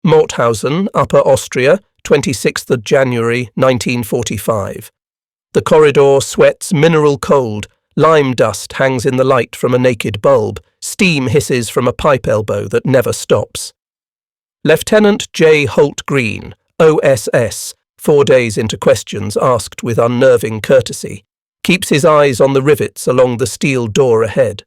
Mauthausen, Upper Austria, 26th of January 1945. The corridor sweats mineral cold, lime dust hangs in the light from a naked bulb, steam hisses from a pipe elbow that never stops. Lieutenant J. Holt Green, OSS, 4 days into questions asked with unnerving courtesy, keeps his eyes on the rivets along the steel door ahead.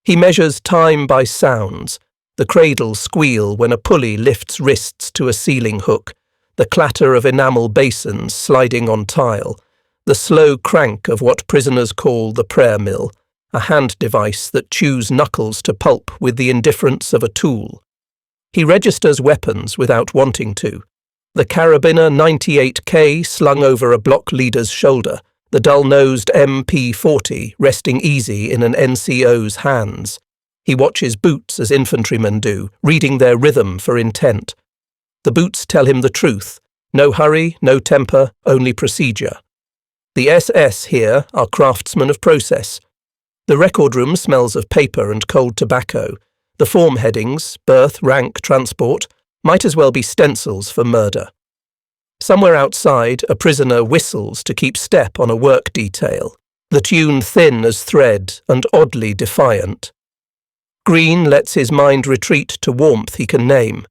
He measures time by sounds, the cradle squeal when a pulley lifts wrists to a ceiling hook, the clatter of enamel basins sliding on tile, the slow crank of what prisoners call the prayer mill, a hand device that chews knuckles to pulp with the indifference of a tool. He registers weapons without wanting to. The carabiner 98K slung over a block leader's shoulder, the dull-nosed MP40 resting easy in an NCO's hands. He watches boots as infantrymen do, reading their rhythm for intent. The boots tell him the truth. No hurry, no temper, only procedure. The SS here are craftsmen of process. The record room smells of paper and cold tobacco. The form headings, birth, rank, transport, might as well be stencils for murder. Somewhere outside, a prisoner whistles to keep step on a work detail, the tune thin as thread and oddly defiant. Green lets his mind retreat to warmth he can name.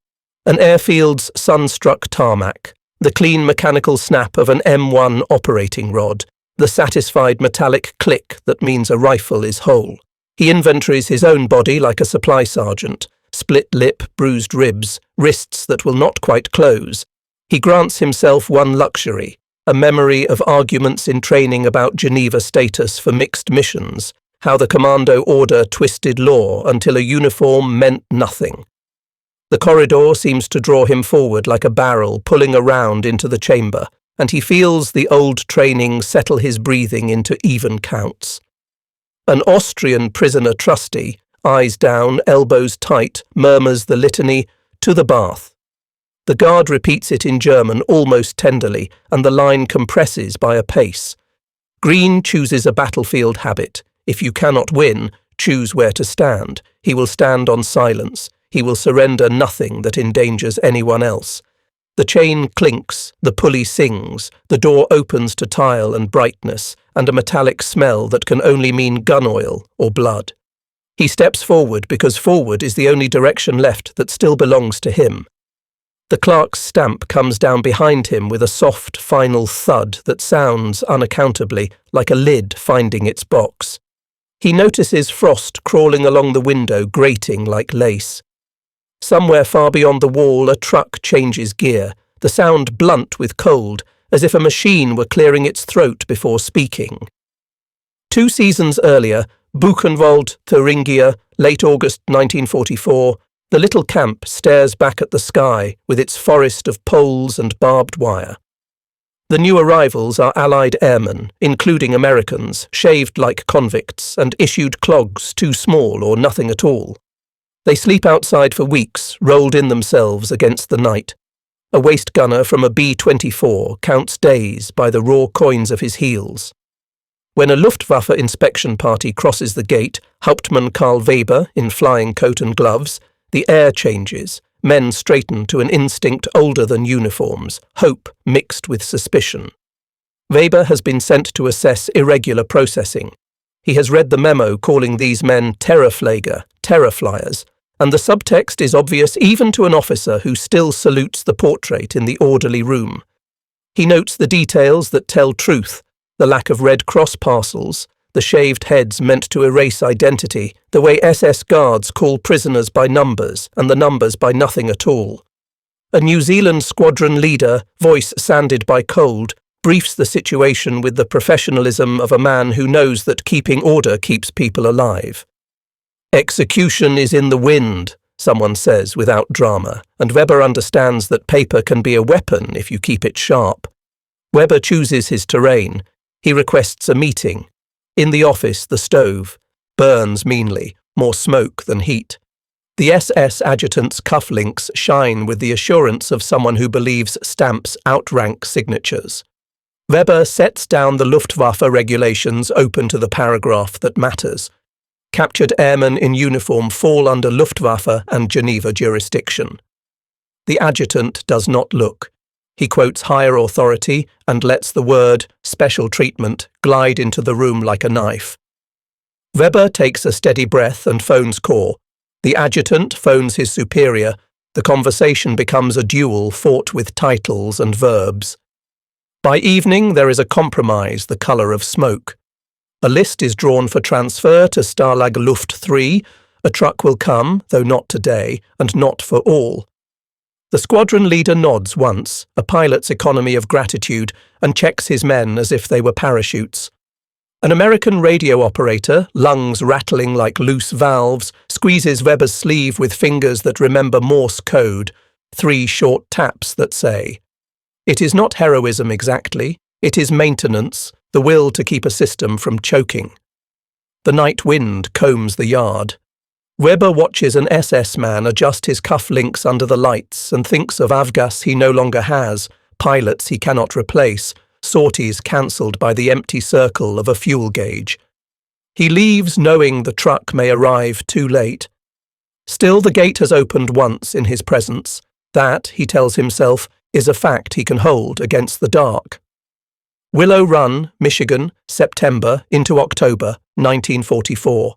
An airfield's sun-struck tarmac, the clean mechanical snap of an M1 operating rod, the satisfied metallic click that means a rifle is whole. He inventories his own body like a supply sergeant, split lip, bruised ribs, wrists that will not quite close. He grants himself one luxury, a memory of arguments in training about Geneva status for mixed missions, how the commando order twisted law until a uniform meant nothing. The corridor seems to draw him forward like a barrel pulling around into the chamber, and he feels the old training settle his breathing into even counts. An Austrian prisoner trustee, eyes down, elbows tight, murmurs the litany, "To the bath." The guard repeats it in German almost tenderly, and the line compresses by a pace. Green chooses a battlefield habit. If you cannot win, choose where to stand. He will stand on silence. He will surrender nothing that endangers anyone else. The chain clinks, the pulley sings, the door opens to tile and brightness, and a metallic smell that can only mean gun oil or blood. He steps forward because forward is the only direction left that still belongs to him. The clerk's stamp comes down behind him with a soft, final thud that sounds, unaccountably, like a lid finding its box. He notices frost crawling along the window, grating like lace. Somewhere far beyond the wall, a truck changes gear, the sound blunt with cold, as if a machine were clearing its throat before speaking. 2 seasons earlier, Buchenwald, Thuringia, late August 1944, the little camp stares back at the sky with its forest of poles and barbed wire. The new arrivals are Allied airmen, including Americans, shaved like convicts and issued clogs too small or nothing at all. They sleep outside for weeks, rolled in themselves against the night. A waist gunner from a B-24 counts days by the raw coins of his heels. When a Luftwaffe inspection party crosses the gate, Hauptmann Karl Weber in flying coat and gloves, the air changes. Men straighten to an instinct older than uniforms, hope mixed with suspicion. Weber has been sent to assess irregular processing. He has read the memo calling these men Terrorflieger, terror flyers, and the subtext is obvious even to an officer who still salutes the portrait in the orderly room. He notes the details that tell truth, the lack of Red Cross parcels, the shaved heads meant to erase identity, the way SS guards call prisoners by numbers and the numbers by nothing at all. A New Zealand squadron leader, voice sanded by cold, briefs the situation with the professionalism of a man who knows that keeping order keeps people alive. "Execution is in the wind," someone says without drama, and Weber understands that paper can be a weapon if you keep it sharp. Weber chooses his terrain. He requests a meeting. In the office, the stove burns meanly, more smoke than heat. The SS adjutant's cufflinks shine with the assurance of someone who believes stamps outrank signatures. Weber sets down the Luftwaffe regulations open to the paragraph that matters. Captured airmen in uniform fall under Luftwaffe and Geneva jurisdiction. The adjutant does not look. He quotes higher authority and lets the word special treatment glide into the room like a knife. Weber takes a steady breath and phones Corps. The adjutant phones his superior. The conversation becomes a duel fought with titles and verbs. By evening, there is a compromise, the colour of smoke. A list is drawn for transfer to Stalag Luft 3. A truck will come, though not today, and not for all. The squadron leader nods once, a pilot's economy of gratitude, and checks his men as if they were parachutes. An American radio operator, lungs rattling like loose valves, squeezes Weber's sleeve with fingers that remember Morse code, 3 short taps that say. It is not heroism exactly, it is maintenance, the will to keep a system from choking. The night wind combs the yard. Weber watches an SS man adjust his cufflinks under the lights and thinks of Avgas he no longer has, pilots he cannot replace, sorties cancelled by the empty circle of a fuel gauge. He leaves knowing the truck may arrive too late. Still, the gate has opened once in his presence. That, he tells himself, is a fact he can hold against the dark. Willow Run, Michigan, September into October, 1944.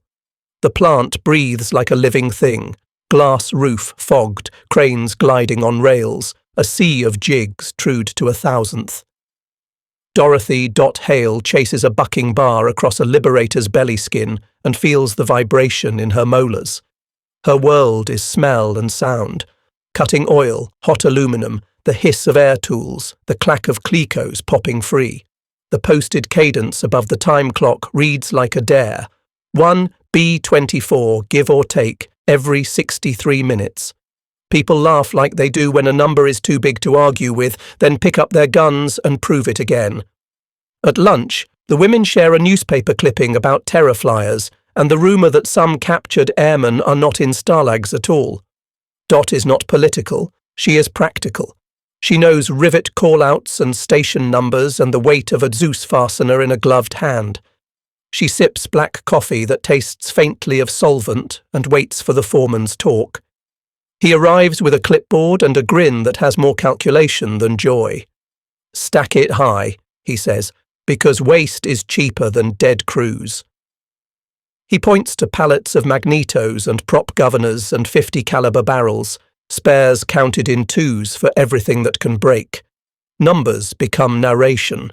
The plant breathes like a living thing. Glass roof fogged, cranes gliding on rails, a sea of jigs trued to 1,000th. Dorothy Hale chases a bucking bar across a liberator's belly skin and feels the vibration in her molars. Her world is smell and sound. Cutting oil, hot aluminum, the hiss of air tools, the clack of clecos popping free. The posted cadence above the time clock reads like a dare. 1 B-24, give or take, every 63 minutes. People laugh like they do when a number is too big to argue with, then pick up their guns and prove it again. At lunch, the women share a newspaper clipping about terror flyers and the rumour that some captured airmen are not in Stalags at all. Dot is not political, she is practical. She knows rivet call-outs and station numbers and the weight of a Zeus fastener in a gloved hand. She sips black coffee that tastes faintly of solvent and waits for the foreman's talk. He arrives with a clipboard and a grin that has more calculation than joy. Stack it high, he says, because waste is cheaper than dead crews. He points to pallets of magnetos and prop governors and 50 caliber barrels, spares counted in twos for everything that can break. Numbers become narration.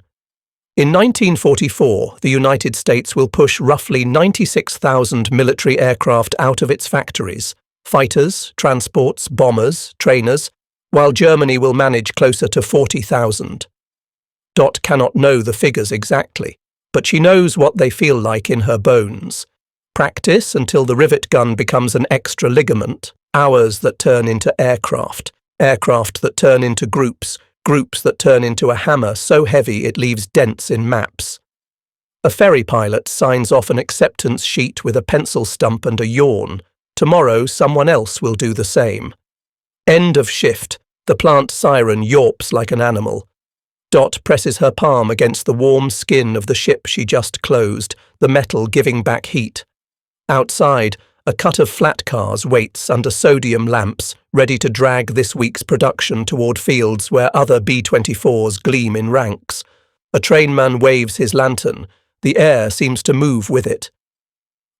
In 1944, the United States will push roughly 96,000 military aircraft out of its factories, fighters, transports, bombers, trainers, while Germany will manage closer to 40,000. Dot cannot know the figures exactly, but she knows what they feel like in her bones. Practice until the rivet gun becomes an extra ligament, hours that turn into aircraft, aircraft that turn into groups, groups that turn into a hammer so heavy it leaves dents in maps. A ferry pilot signs off an acceptance sheet with a pencil stump and a yawn. Tomorrow someone else will do the same. End of shift. The plant siren yawps like an animal. Dot presses her palm against the warm skin of the ship she just closed, the metal giving back heat. Outside, a cut of flat cars waits under sodium lamps, ready to drag this week's production toward fields where other B-24s gleam in ranks. A trainman waves his lantern. The air seems to move with it.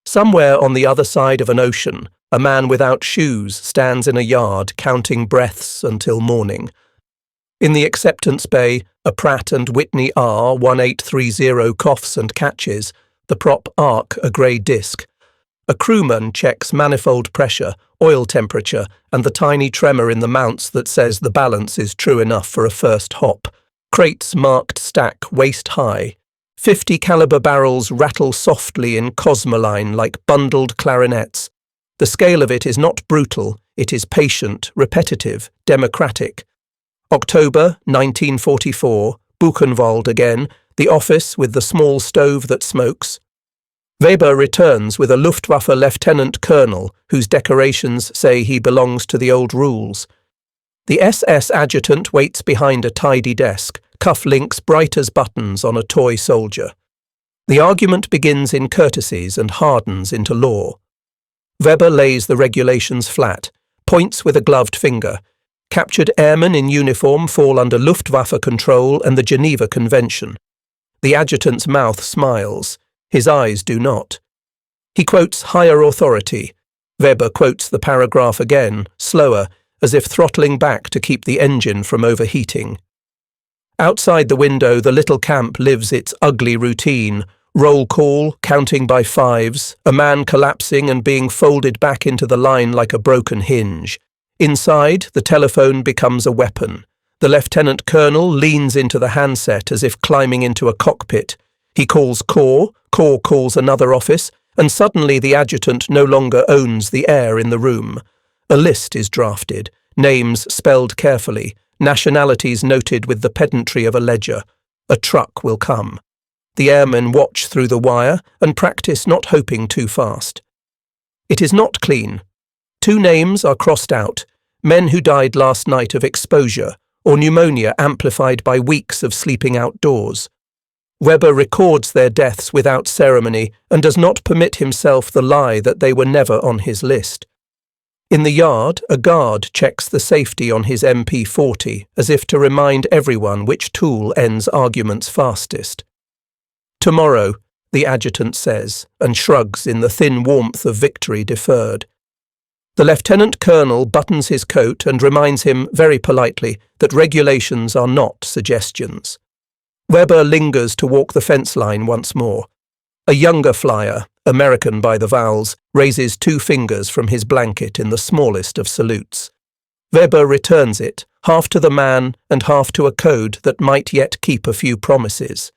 Somewhere on the other side of an ocean, a man without shoes stands in a yard counting breaths until morning. In the acceptance bay, a Pratt & Whitney R1830 coughs and catches, the prop arc a grey disc. A crewman checks manifold pressure, oil temperature, and the tiny tremor in the mounts that says the balance is true enough for a first hop. Crates marked stack waist high. 50 caliber barrels rattle softly in cosmoline like bundled clarinets. The scale of it is not brutal, it is patient, repetitive, democratic. October 1944, Buchenwald again, the office with the small stove that smokes. Weber returns with a Luftwaffe lieutenant colonel whose decorations say he belongs to the old rules. The SS adjutant waits behind a tidy desk, cufflinks bright as buttons on a toy soldier. The argument begins in courtesies and hardens into law. Weber lays the regulations flat, points with a gloved finger. Captured airmen in uniform fall under Luftwaffe control and the Geneva Convention. The adjutant's mouth smiles. His eyes do not. He quotes higher authority. Weber quotes the paragraph again, slower, as if throttling back to keep the engine from overheating. Outside the window, the little camp lives its ugly routine. Roll call, counting by fives, a man collapsing and being folded back into the line like a broken hinge. Inside, the telephone becomes a weapon. The lieutenant colonel leans into the handset as if climbing into a cockpit. He calls Corps calls another office, and suddenly the adjutant no longer owns the air in the room. A list is drafted, names spelled carefully, nationalities noted with the pedantry of a ledger. A truck will come. The airmen watch through the wire and practice not hoping too fast. It is not clean. 2 names are crossed out, men who died last night of exposure or pneumonia amplified by weeks of sleeping outdoors. Weber records their deaths without ceremony and does not permit himself the lie that they were never on his list. In the yard, a guard checks the safety on his MP40 as if to remind everyone which tool ends arguments fastest. Tomorrow, the adjutant says, and shrugs in the thin warmth of victory deferred. The lieutenant colonel buttons his coat and reminds him very politely that regulations are not suggestions. Weber lingers to walk the fence line once more. A younger flyer, American by the vowels, raises 2 fingers from his blanket in the smallest of salutes. Weber returns it, half to the man and half to a code that might yet keep a few promises.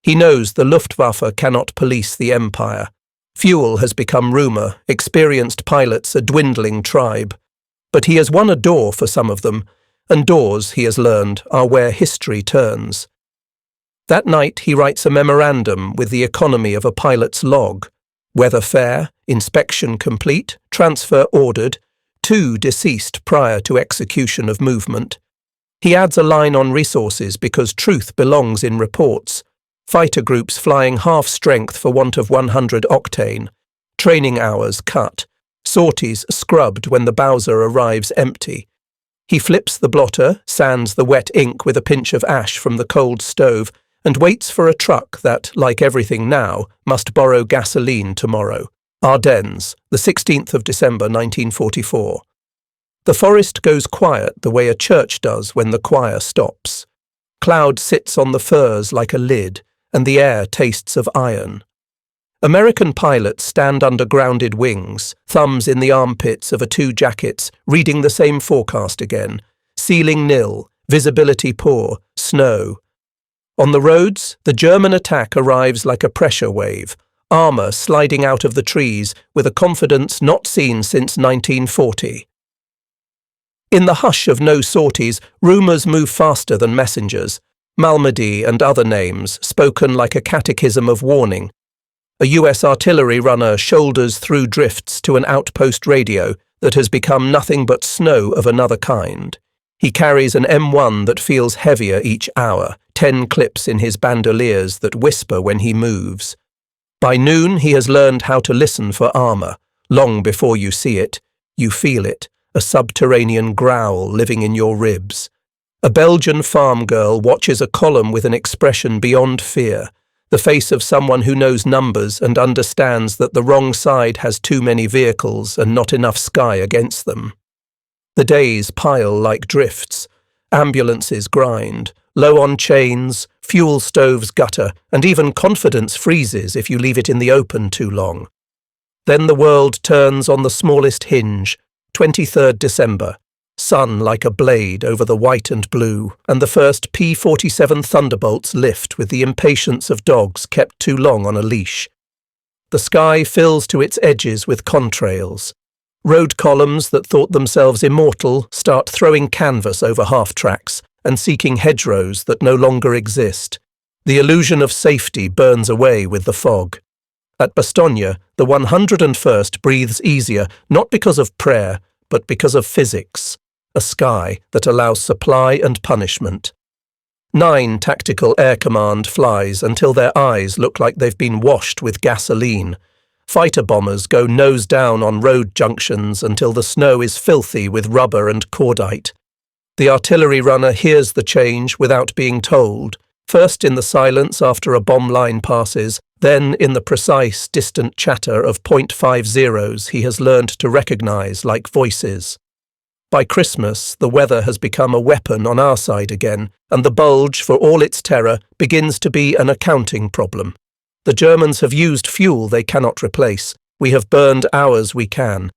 He knows the Luftwaffe cannot police the empire. Fuel has become rumour, experienced pilots a dwindling tribe. But he has won a door for some of them, and doors, he has learned, are where history turns. That night he writes a memorandum with the economy of a pilot's log. Weather fair, inspection complete, transfer ordered, 2 deceased prior to execution of movement. He adds a line on resources because truth belongs in reports. Fighter groups flying half strength for want of 100 octane. Training hours cut. Sorties scrubbed when the Bowser arrives empty. He flips the blotter, sands the wet ink with a pinch of ash from the cold stove, and waits for a truck that, like everything now, must borrow gasoline tomorrow. Ardennes, the 16th of December 1944. The forest goes quiet the way a church does when the choir stops. Cloud sits on the firs like a lid, and the air tastes of iron. American pilots stand under grounded wings, thumbs in the armpits of a 2 jackets, reading the same forecast again. Ceiling nil, visibility poor, snow. On the roads, the German attack arrives like a pressure wave, armour sliding out of the trees with a confidence not seen since 1940. In the hush of no sorties, rumours move faster than messengers. Malmedy and other names, spoken like a catechism of warning. A US artillery runner shoulders through drifts to an outpost radio that has become nothing but snow of another kind. He carries an M1 that feels heavier each hour, 10 clips in his bandoliers that whisper when he moves. By noon he has learned how to listen for armour. Long before you see it, you feel it, a subterranean growl living in your ribs. A Belgian farm girl watches a column with an expression beyond fear, the face of someone who knows numbers and understands that the wrong side has too many vehicles and not enough sky against them. The days pile like drifts. Ambulances grind, low on chains, fuel stoves gutter, and even confidence freezes if you leave it in the open too long. Then the world turns on the smallest hinge, 23rd December. Sun like a blade over the white and blue, and the first P-47 Thunderbolts lift with the impatience of dogs kept too long on a leash. The sky fills to its edges with contrails. Road columns that thought themselves immortal start throwing canvas over half-tracks and seeking hedgerows that no longer exist. The illusion of safety burns away with the fog. At Bastogne, the 101st breathes easier, not because of prayer, but because of physics. A sky that allows supply and punishment. 9 Tactical Air Command flies until their eyes look like they've been washed with gasoline. Fighter bombers go nose down on road junctions until the snow is filthy with rubber and cordite. The artillery runner hears the change without being told, first in the silence after a bomb line passes, then in the precise, distant chatter of .50s he has learned to recognize like voices. By Christmas, the weather has become a weapon on our side again, and the bulge, for all its terror, begins to be an accounting problem. The Germans have used fuel they cannot replace. We have burned ours we can.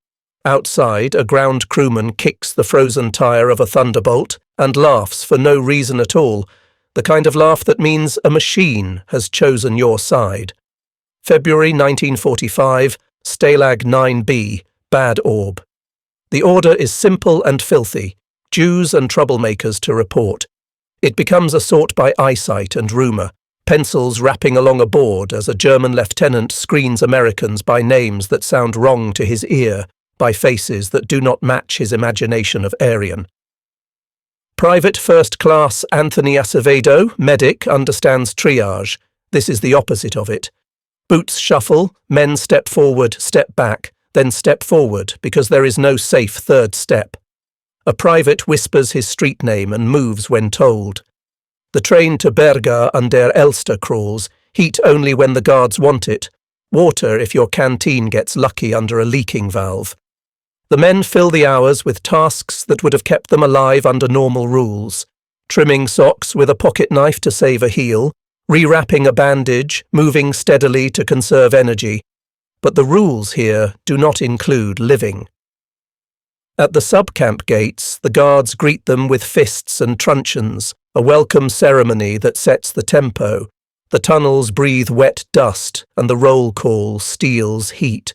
Outside, a ground crewman kicks the frozen tire of a Thunderbolt and laughs for no reason at all, the kind of laugh that means a machine has chosen your side. February 1945, Stalag 9B, Bad Orb. The order is simple and filthy, Jews and troublemakers to report. It becomes a sort by eyesight and rumour, pencils rapping along a board as a German lieutenant screens Americans by names that sound wrong to his ear, by faces that do not match his imagination of Aryan. Private First Class Anthony Acevedo, medic, understands triage. This is the opposite of it. Boots shuffle, men step forward, step back, then step forward because there is no safe third step. A private whispers his street name and moves when told. The train to Berga an der Elster crawls, heat only when the guards want it, water if your canteen gets lucky under a leaking valve. The men fill the hours with tasks that would have kept them alive under normal rules. Trimming socks with a pocket knife to save a heel, rewrapping a bandage, moving steadily to conserve energy. But the rules here do not include living. At the subcamp gates, the guards greet them with fists and truncheons, a welcome ceremony that sets the tempo. The tunnels breathe wet dust, and the roll call steals heat.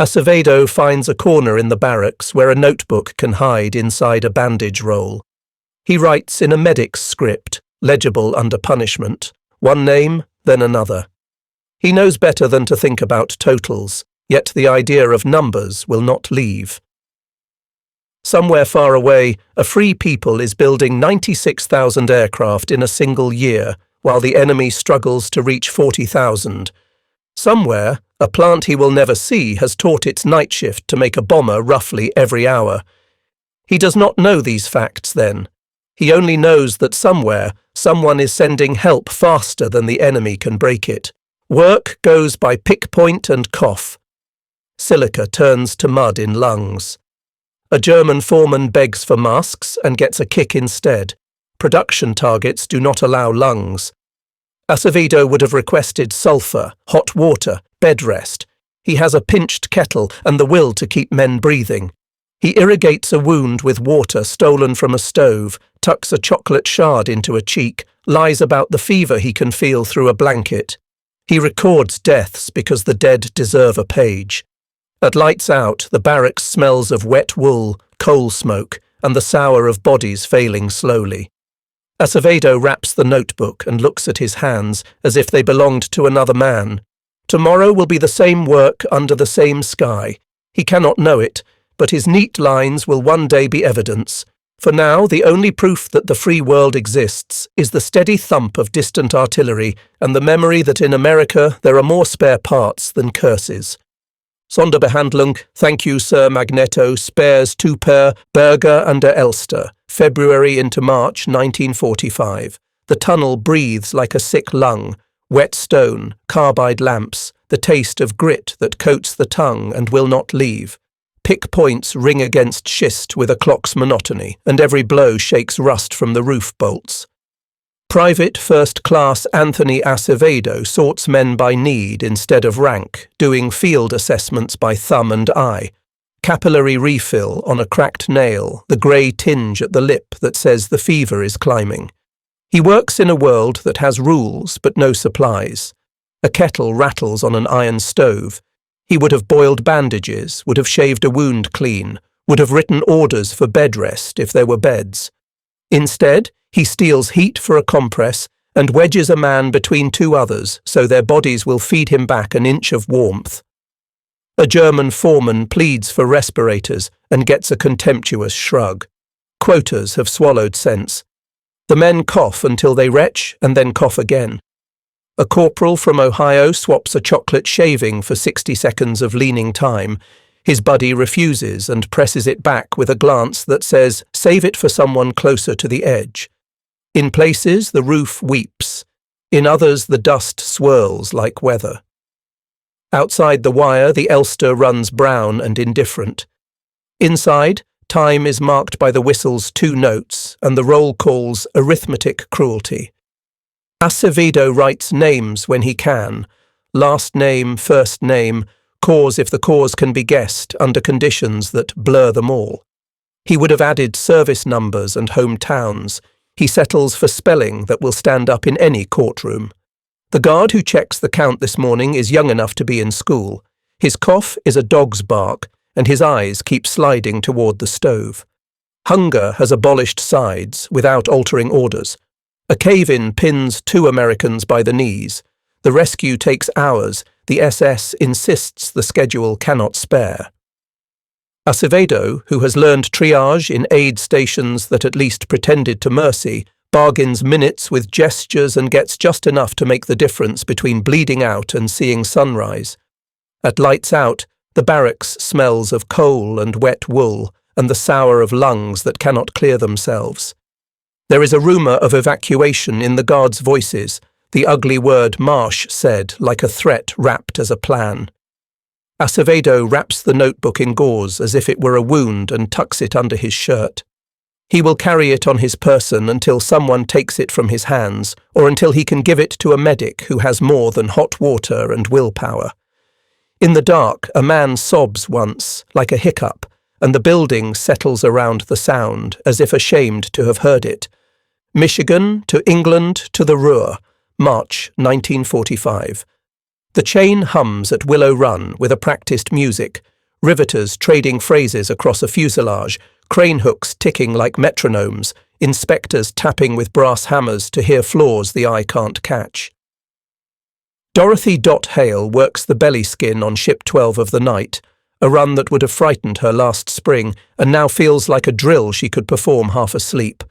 Acevedo finds a corner in the barracks where a notebook can hide inside a bandage roll. He writes in a medic's script, legible under punishment, one name, then another. He knows better than to think about totals, yet the idea of numbers will not leave. Somewhere far away, a free people is building 96,000 aircraft in a single year, while the enemy struggles to reach 40,000. Somewhere, a plant he will never see has taught its night shift to make a bomber roughly every hour. He does not know these facts then. He only knows that somewhere, someone is sending help faster than the enemy can break it. Work goes by pick point and cough. Silica turns to mud in lungs. A German foreman begs for masks and gets a kick instead. Production targets do not allow lungs. Acevedo would have requested sulphur, hot water, bed rest. He has a pinched kettle and the will to keep men breathing. He irrigates a wound with water stolen from a stove, tucks a chocolate shard into a cheek, lies about the fever he can feel through a blanket. He records deaths because the dead deserve a page. At lights out, the barracks smells of wet wool, coal smoke, and the sour of bodies failing slowly. Acevedo wraps the notebook and looks at his hands as if they belonged to another man. Tomorrow will be the same work under the same sky. He cannot know it, but his neat lines will one day be evidence. For now, the only proof that the free world exists is the steady thump of distant artillery and the memory that in America there are more spare parts than curses. Sonderbehandlung, thank you Sir Magneto, spares two per Berger an der Elster, February into March 1945. The tunnel breathes like a sick lung, wet stone, carbide lamps, the taste of grit that coats the tongue and will not leave. Pick points ring against schist with a clock's monotony, and every blow shakes rust from the roof bolts. Private First Class Anthony Acevedo sorts men by need instead of rank, doing field assessments by thumb and eye. Capillary refill on a cracked nail, the grey tinge at the lip that says the fever is climbing. He works in a world that has rules but no supplies. A kettle rattles on an iron stove. He would have boiled bandages, would have shaved a wound clean, would have written orders for bed rest if there were beds. Instead, he steals heat for a compress and wedges a man between two others so their bodies will feed him back an inch of warmth. A German foreman pleads for respirators and gets a contemptuous shrug. Quotas have swallowed sense. The men cough until they retch and then cough again. A corporal from Ohio swaps a chocolate shaving for 60 seconds of leaning time. His buddy refuses and presses it back with a glance that says, "Save it for someone closer to the edge." In places, the roof weeps. In others, the dust swirls like weather. Outside the wire, the Elster runs brown and indifferent. Inside, time is marked by the whistle's 2 notes and the roll call's arithmetic cruelty. Acevedo writes names when he can, last name, first name, cause if the cause can be guessed under conditions that blur them all. He would have added service numbers and hometowns. He settles for spelling that will stand up in any courtroom. The guard who checks the count this morning is young enough to be in school. His cough is a dog's bark, and his eyes keep sliding toward the stove. Hunger has abolished sides without altering orders. A cave-in pins 2 Americans by the knees. The rescue takes hours. The SS insists the schedule cannot spare. Acevedo, who has learned triage in aid stations that at least pretended to mercy, bargains minutes with gestures and gets just enough to make the difference between bleeding out and seeing sunrise. At lights out, the barracks smells of coal and wet wool and the sour of lungs that cannot clear themselves. There is a rumour of evacuation in the guards' voices, the ugly word marsh said like a threat wrapped as a plan. Acevedo wraps the notebook in gauze as if it were a wound and tucks it under his shirt. He will carry it on his person until someone takes it from his hands, or until he can give it to a medic who has more than hot water and willpower. In the dark, a man sobs once, like a hiccup, and the building settles around the sound, as if ashamed to have heard it. Michigan to England to the Ruhr, March 1945. The chain hums at Willow Run with a practiced music, riveters trading phrases across a fuselage, crane hooks ticking like metronomes, inspectors tapping with brass hammers to hear flaws the eye can't catch. Dorothy Hale works the belly skin on Ship 12 of the night, a run that would have frightened her last spring and now feels like a drill she could perform half asleep.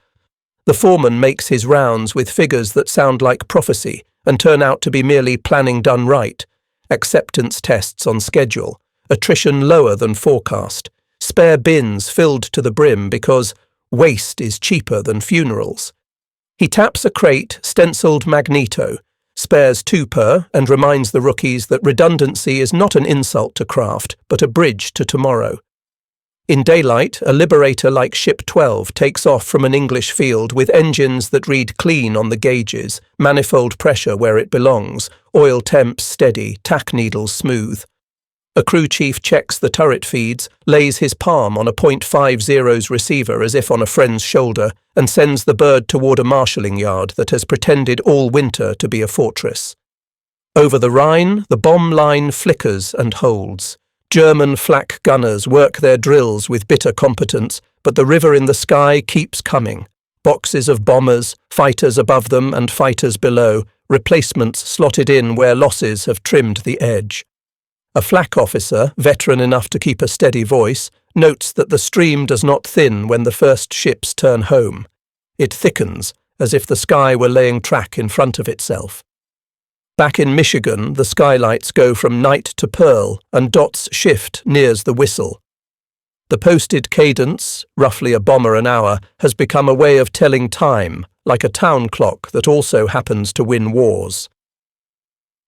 The foreman makes his rounds with figures that sound like prophecy and turn out to be merely planning done right, acceptance tests on schedule, attrition lower than forecast, spare bins filled to the brim because waste is cheaper than funerals. He taps a crate stenciled Magneto, spares 2 per, and reminds the rookies that redundancy is not an insult to craft, but a bridge to tomorrow. In daylight, a liberator like Ship 12 takes off from an English field with engines that read clean on the gauges, manifold pressure where it belongs, oil temps steady, tack needles smooth. A crew chief checks the turret feeds, lays his palm on a .50's receiver as if on a friend's shoulder, and sends the bird toward a marshalling yard that has pretended all winter to be a fortress. Over the Rhine, the bomb line flickers and holds. German flak gunners work their drills with bitter competence, but the river in the sky keeps coming. Boxes of bombers, fighters above them and fighters below, replacements slotted in where losses have trimmed the edge. A flak officer, veteran enough to keep a steady voice, notes that the stream does not thin when the first ships turn home. It thickens, as if the sky were laying track in front of itself. Back in Michigan, the skylights go from night to pearl, and Dot's shift nears the whistle. The posted cadence, roughly a bomber an hour, has become a way of telling time, like a town clock that also happens to win wars.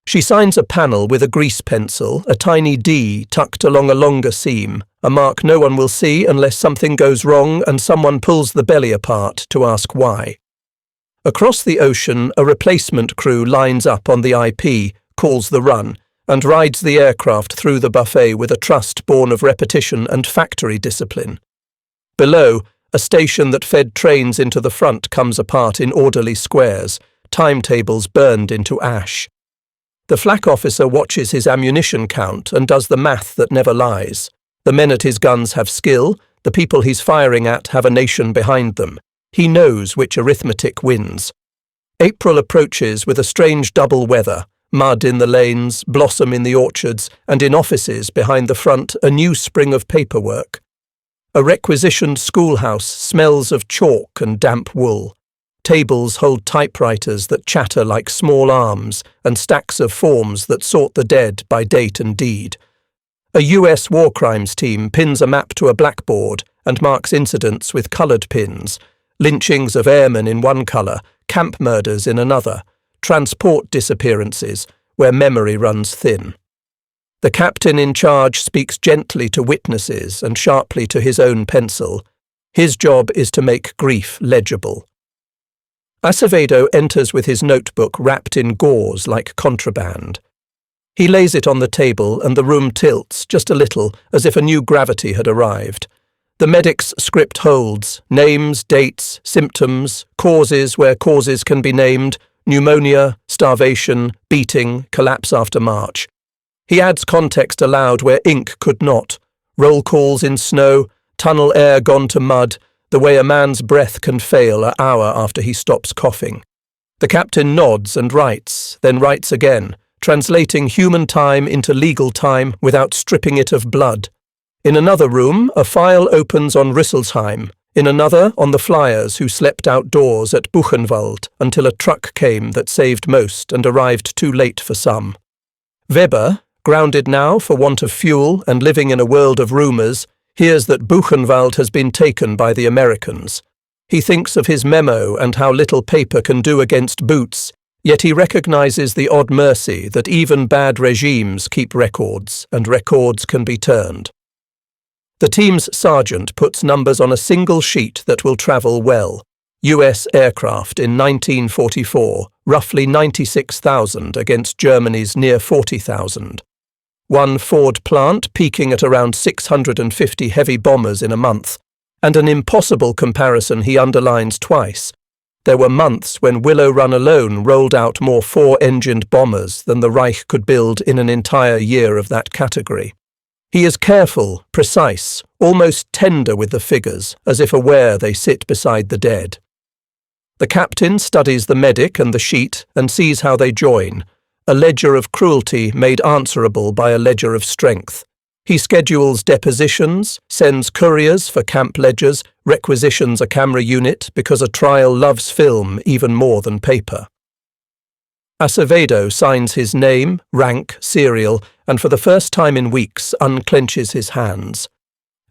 She signs a panel with a grease pencil, a tiny D tucked along a longer seam, a mark no one will see unless something goes wrong and someone pulls the belly apart to ask why. Across the ocean, a replacement crew lines up on the IP, calls the run, and rides the aircraft through the buffet with a trust born of repetition and factory discipline. Below, a station that fed trains into the front comes apart in orderly squares, timetables burned into ash. The flak officer watches his ammunition count and does the math that never lies. The men at his guns have skill, the people he's firing at have a nation behind them. He knows which arithmetic wins. April approaches with a strange double weather, mud in the lanes, blossom in the orchards, and in offices behind the front a new spring of paperwork. A requisitioned schoolhouse smells of chalk and damp wool. Tables hold typewriters that chatter like small arms and stacks of forms that sort the dead by date and deed. A US war crimes team pins a map to a blackboard and marks incidents with coloured pins, lynchings of airmen in one colour, camp murders in another, transport disappearances, where memory runs thin. The captain in charge speaks gently to witnesses and sharply to his own pencil. His job is to make grief legible. Acevedo enters with his notebook wrapped in gauze like contraband. He lays it on the table and the room tilts just a little, as if a new gravity had arrived. The medic's script holds: names, dates, symptoms, causes where causes can be named, pneumonia, starvation, beating, collapse after march. He adds context aloud where ink could not: roll calls in snow, tunnel air gone to mud, the way a man's breath can fail an hour after he stops coughing. The captain nods and writes, then writes again, translating human time into legal time without stripping it of blood. In another room, a file opens on Rüsselsheim, in another on the flyers who slept outdoors at Buchenwald until a truck came that saved most and arrived too late for some. Weber, grounded now for want of fuel and living in a world of rumours, hears that Buchenwald has been taken by the Americans. He thinks of his memo and how little paper can do against boots, yet he recognises the odd mercy that even bad regimes keep records, and records can be turned. The team's sergeant puts numbers on a single sheet that will travel well. US aircraft in 1944, roughly 96,000 against Germany's near 40,000. One Ford plant peaking at around 650 heavy bombers in a month, and an impossible comparison he underlines twice. There were months when Willow Run alone rolled out more four-engined bombers than the Reich could build in an entire year of that category. He is careful, precise, almost tender with the figures, as if aware they sit beside the dead. The captain studies the medic and the sheet and sees how they join, a ledger of cruelty made answerable by a ledger of strength. He schedules depositions, sends couriers for camp ledgers, requisitions a camera unit because a trial loves film even more than paper. Acevedo signs his name, rank, serial, and for the first time in weeks unclenches his hands.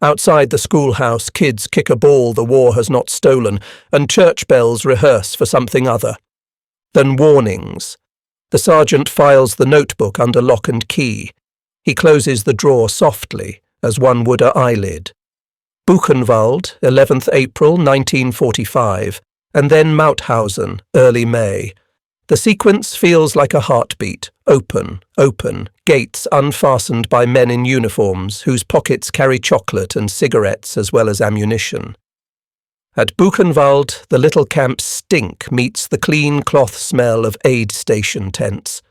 Outside the schoolhouse, kids kick a ball the war has not stolen, and church bells rehearse for something other. Then warnings. The sergeant files the notebook under lock and key. He closes the drawer softly, as one would an eyelid. Buchenwald, 11th April 1945, and then Mauthausen, early May. The sequence feels like a heartbeat, open, gates unfastened by men in uniforms whose pockets carry chocolate and cigarettes as well as ammunition. At Buchenwald, the little camp's stink meets the clean cloth smell of aid station tents.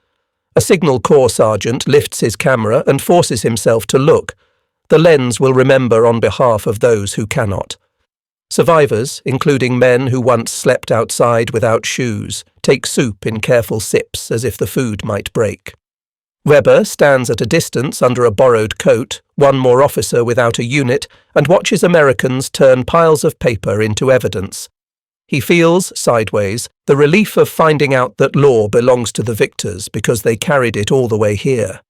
A signal corps sergeant lifts his camera and forces himself to look. The lens will remember on behalf of those who cannot. Survivors, including men who once slept outside without shoes, take soup in careful sips as if the food might break. Weber stands at a distance under a borrowed coat, one more officer without a unit, and watches Americans turn piles of paper into evidence. He feels, sideways, the relief of finding out that law belongs to the victors because they carried it all the way here.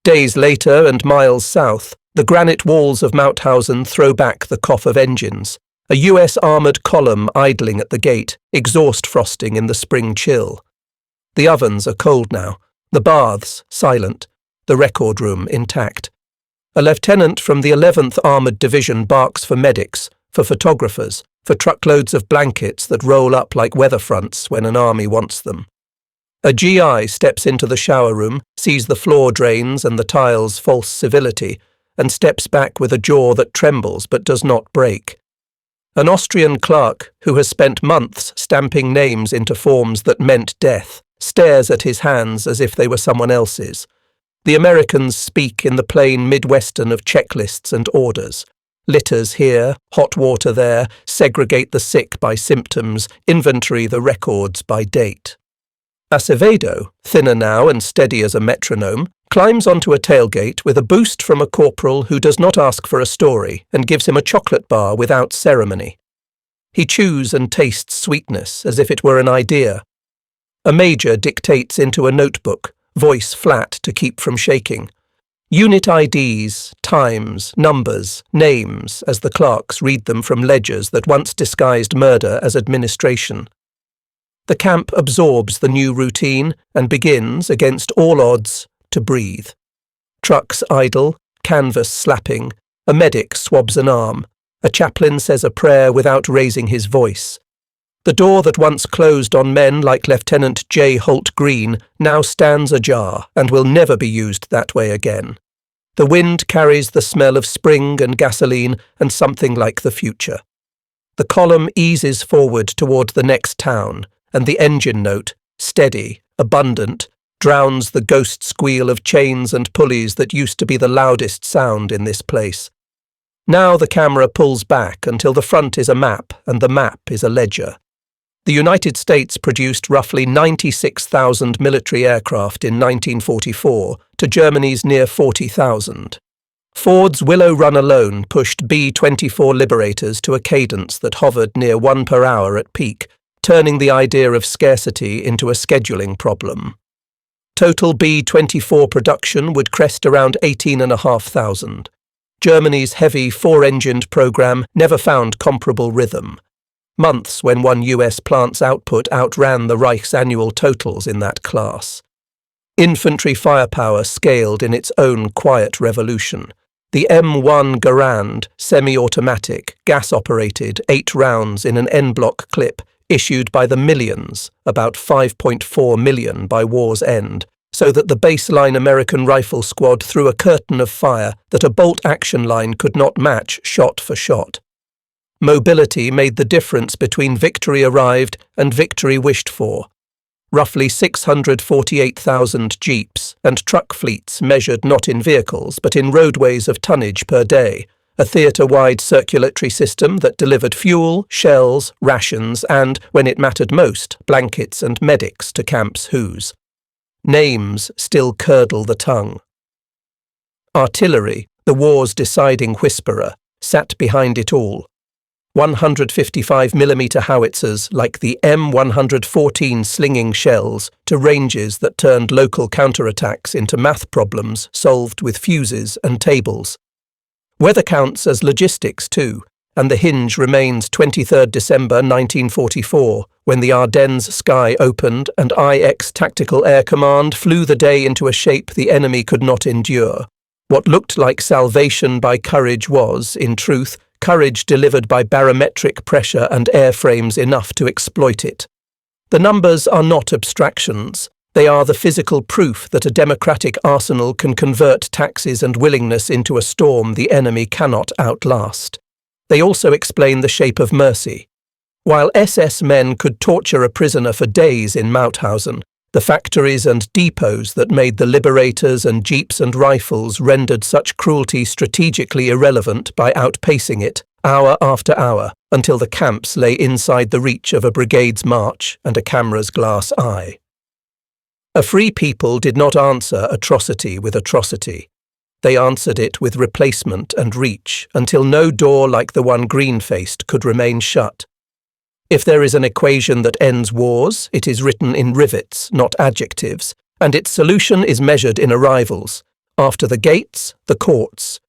Days later and miles south, the granite walls of Mauthausen throw back the cough of engines. A US armoured column idling at the gate, exhaust frosting in the spring chill. The ovens are cold now, the baths silent, the record room intact. A lieutenant from the 11th Armoured Division barks for medics, for photographers, for truckloads of blankets that roll up like weather fronts when an army wants them. A GI steps into the shower room, sees the floor drains and the tiles' false civility, and steps back with a jaw that trembles but does not break. An Austrian clerk, who has spent months stamping names into forms that meant death, stares at his hands as if they were someone else's. The Americans speak in the plain Midwestern of checklists and orders. Litters here, hot water there, segregate the sick by symptoms, inventory the records by date. Acevedo, thinner now and steady as a metronome, climbs onto a tailgate with a boost from a corporal who does not ask for a story and gives him a chocolate bar without ceremony. He chews and tastes sweetness as if it were an idea. A major dictates into a notebook, voice flat to keep from shaking. Unit IDs, times, numbers, names, as the clerks read them from ledgers that once disguised murder as administration. The camp absorbs the new routine and begins, against all odds, to breathe. Trucks idle, canvas slapping, a medic swabs an arm, a chaplain says a prayer without raising his voice. The door that once closed on men like Lieutenant J. Holt Green now stands ajar and will never be used that way again. The wind carries the smell of spring and gasoline and something like the future. The column eases forward toward the next town, and the engine note, steady, abundant, drowns the ghost squeal of chains and pulleys that used to be the loudest sound in this place. Now the camera pulls back until the front is a map and the map is a ledger. The United States produced roughly 96,000 military aircraft in 1944 to Germany's near 40,000. Ford's Willow Run alone pushed B-24 Liberators to a cadence that hovered near 1 per hour at peak, turning the idea of scarcity into a scheduling problem. Total B-24 production would crest around 18,500. Germany's heavy four-engined program never found comparable rhythm. Months when one US plant's output outran the Reich's annual totals in that class. Infantry firepower scaled in its own quiet revolution. The M1 Garand, semi-automatic, gas-operated, 8 rounds in an en-bloc clip, issued by the millions, about 5.4 million by war's end, so that the baseline American rifle squad threw a curtain of fire that a bolt-action line could not match shot for shot. Mobility made the difference between victory arrived and victory wished for. Roughly 648,000 jeeps and truck fleets measured not in vehicles but in roadways of tonnage per day, a theatre-wide circulatory system that delivered fuel, shells, rations and, when it mattered most, blankets and medics to camps whose names still curdle the tongue. Artillery, the war's deciding whisperer, sat behind it all. 155mm howitzers like the M114 slinging shells to ranges that turned local counterattacks into math problems solved with fuses and tables. Weather counts as logistics too, and the hinge remains 23 December 1944, when the Ardennes sky opened and IX Tactical Air Command flew the day into a shape the enemy could not endure. What looked like salvation by courage was, in truth, courage delivered by barometric pressure and airframes enough to exploit it. The numbers are not abstractions. They are the physical proof that a democratic arsenal can convert taxes and willingness into a storm the enemy cannot outlast. They also explain the shape of mercy. While SS men could torture a prisoner for days in Mauthausen, the factories and depots that made the Liberators and jeeps and rifles rendered such cruelty strategically irrelevant by outpacing it, hour after hour, until the camps lay inside the reach of a brigade's march and a camera's glass eye. A free people did not answer atrocity with atrocity. They answered it with replacement and reach, until no door like the one Green-faced could remain shut. If there is an equation that ends wars, it is written in rivets, not adjectives, and its solution is measured in arrivals. After the gates, the courts.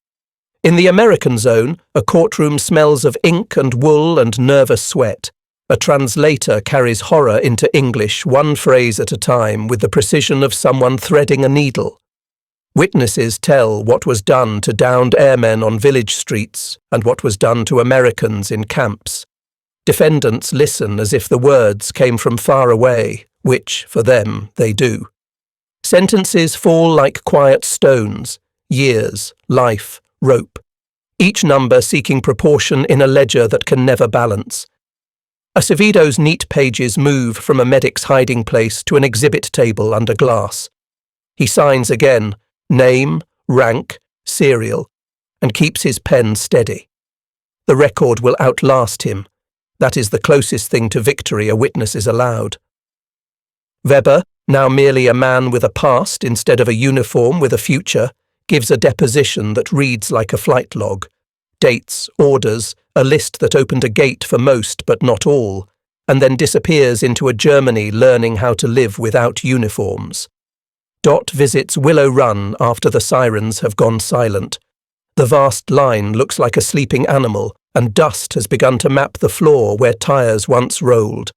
In the American zone, a courtroom smells of ink and wool and nervous sweat. A translator carries horror into English one phrase at a time with the precision of someone threading a needle. Witnesses tell what was done to downed airmen on village streets and what was done to Americans in camps. Defendants listen as if the words came from far away, which, for them, they do. Sentences fall like quiet stones, years, life, rope, each number seeking proportion in a ledger that can never balance. Acevedo's neat pages move from a medic's hiding place to an exhibit table under glass. He signs again, name, rank, serial, and keeps his pen steady. The record will outlast him. That is the closest thing to victory a witness is allowed. Weber, now merely a man with a past instead of a uniform with a future, gives a deposition that reads like a flight log. Dates, orders, a list that opened a gate for most but not all, and then disappears into a Germany learning how to live without uniforms. Dot visits Willow Run after the sirens have gone silent. The vast line looks like a sleeping animal, and dust has begun to map the floor where tires once rolled.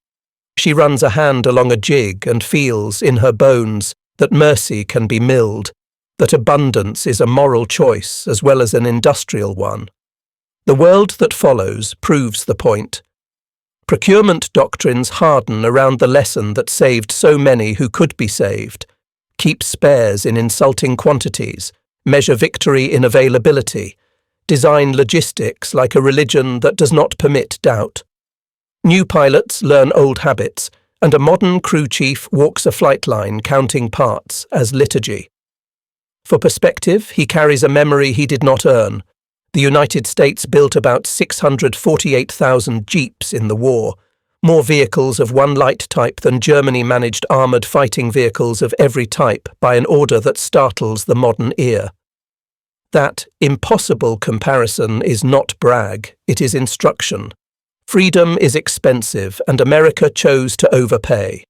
She runs a hand along a jig and feels, in her bones, that mercy can be milled, that abundance is a moral choice as well as an industrial one. The world that follows proves the point. Procurement doctrines harden around the lesson that saved so many who could be saved. Keep spares in insulting quantities, measure victory in availability, design logistics like a religion that does not permit doubt. New pilots learn old habits, and a modern crew chief walks a flight line counting parts as liturgy. For perspective, he carries a memory he did not earn. The United States built about 648,000 jeeps in the war, more vehicles of one light type than Germany managed armoured fighting vehicles of every type by an order that startles the modern ear. That impossible comparison is not brag, it is instruction. Freedom is expensive, and America chose to overpay.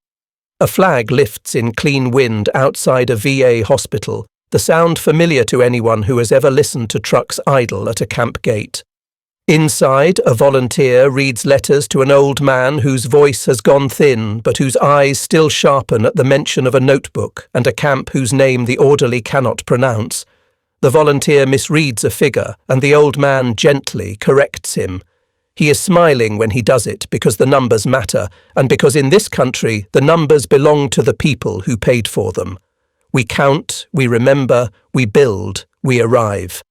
A flag lifts in clean wind outside a VA hospital, the sound familiar to anyone who has ever listened to trucks idle at a camp gate. Inside, a volunteer reads letters to an old man whose voice has gone thin, but whose eyes still sharpen at the mention of a notebook and a camp whose name the orderly cannot pronounce. The volunteer misreads a figure, and the old man gently corrects him. He is smiling when he does it because the numbers matter, and because in this country the numbers belong to the people who paid for them. We count, we remember, we build, we arrive.